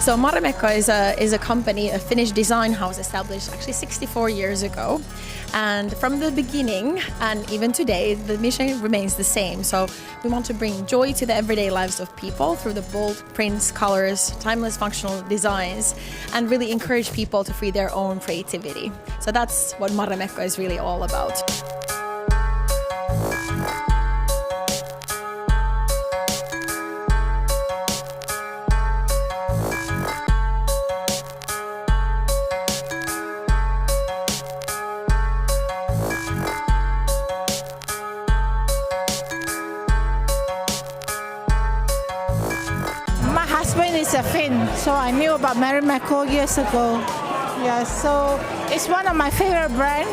So Marimekko is a company, a Finnish design house established actually 64 years ago. And from the beginning and even today, the mission remains the same. So we want to bring joy to the everyday lives of people through the bold prints, colors, timeless functional designs, and really encourage people to free their own creativity. So that's what Marimekko is really all about. My husband is a Finn, so I knew about Marimekko years ago. Yeah, so it's one of my favorite brands.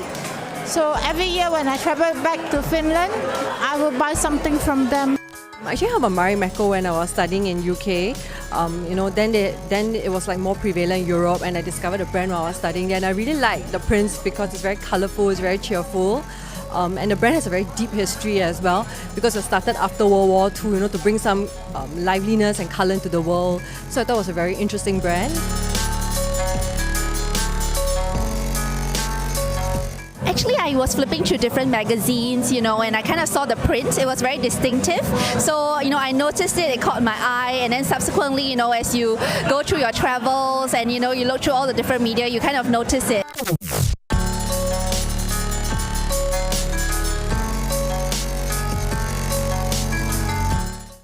So every year when I travel back to Finland, I will buy something from them. I actually heard about Marimekko when I was studying in UK. Then it was like more prevalent in Europe, and I discovered the brand while I was studying there. And I really like the prints because it's very colorful, it's very cheerful. And the brand has a very deep history as well because it started after World War II, to bring some liveliness and color into the world. So I thought it was a very interesting brand. Actually, I was flipping through different magazines, and I kind of saw the print. It was very distinctive. So, I noticed it caught my eye. And then subsequently, as you go through your travels and, you look through all the different media, you kind of notice it.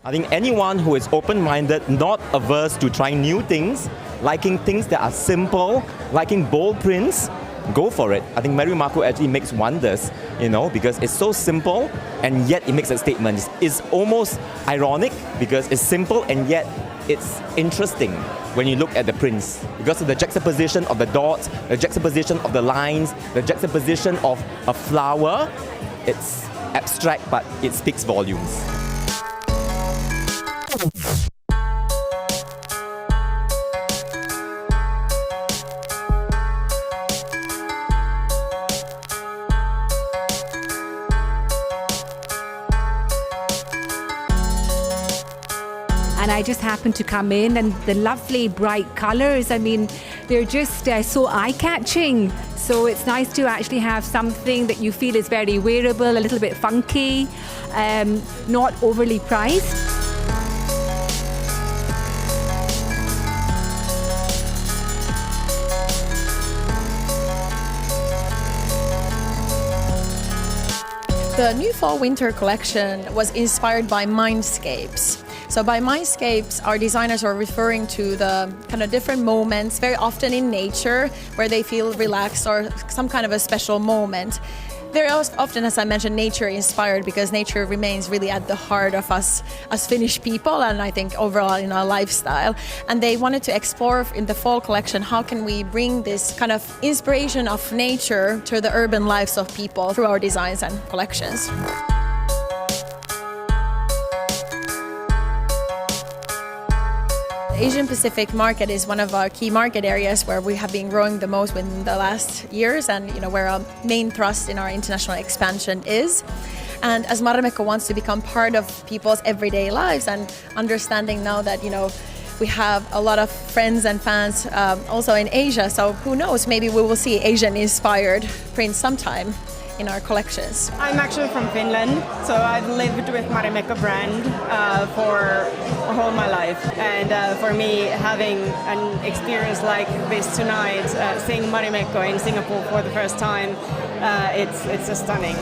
I think anyone who is open-minded, not averse to trying new things, liking things that are simple, liking bold prints, go for it. I think Marimekko actually makes wonders, because it's so simple and yet it makes a statement. It's almost ironic because it's simple and yet it's interesting when you look at the prints because of the juxtaposition of the dots, the juxtaposition of the lines, the juxtaposition of a flower. It's abstract, but it speaks volumes. And I just happened to come in, and the lovely bright colors, they're just so eye-catching. So it's nice to actually have something that you feel is very wearable, a little bit funky, not overly priced. The new fall-winter collection was inspired by mindscapes. So by mindscapes, our designers are referring to the kind of different moments, very often in nature, where they feel relaxed or some kind of a special moment. Very often, as I mentioned, nature inspired because nature remains really at the heart of us as Finnish people and I think overall in our lifestyle. And they wanted to explore in the fall collection, how can we bring this kind of inspiration of nature to the urban lives of people through our designs and collections. The Asian Pacific market is one of our key market areas where we have been growing the most within the last years and where our main thrust in our international expansion is. And as Marimekko wants to become part of people's everyday lives and understanding now that we have a lot of friends and fans also in Asia, so who knows, maybe we will see Asian inspired prints sometime in our collections. I'm actually from Finland, so I've lived with Marimekko brand for all my life. And for me, having an experience like this tonight, seeing Marimekko in Singapore for the first time, it's stunning.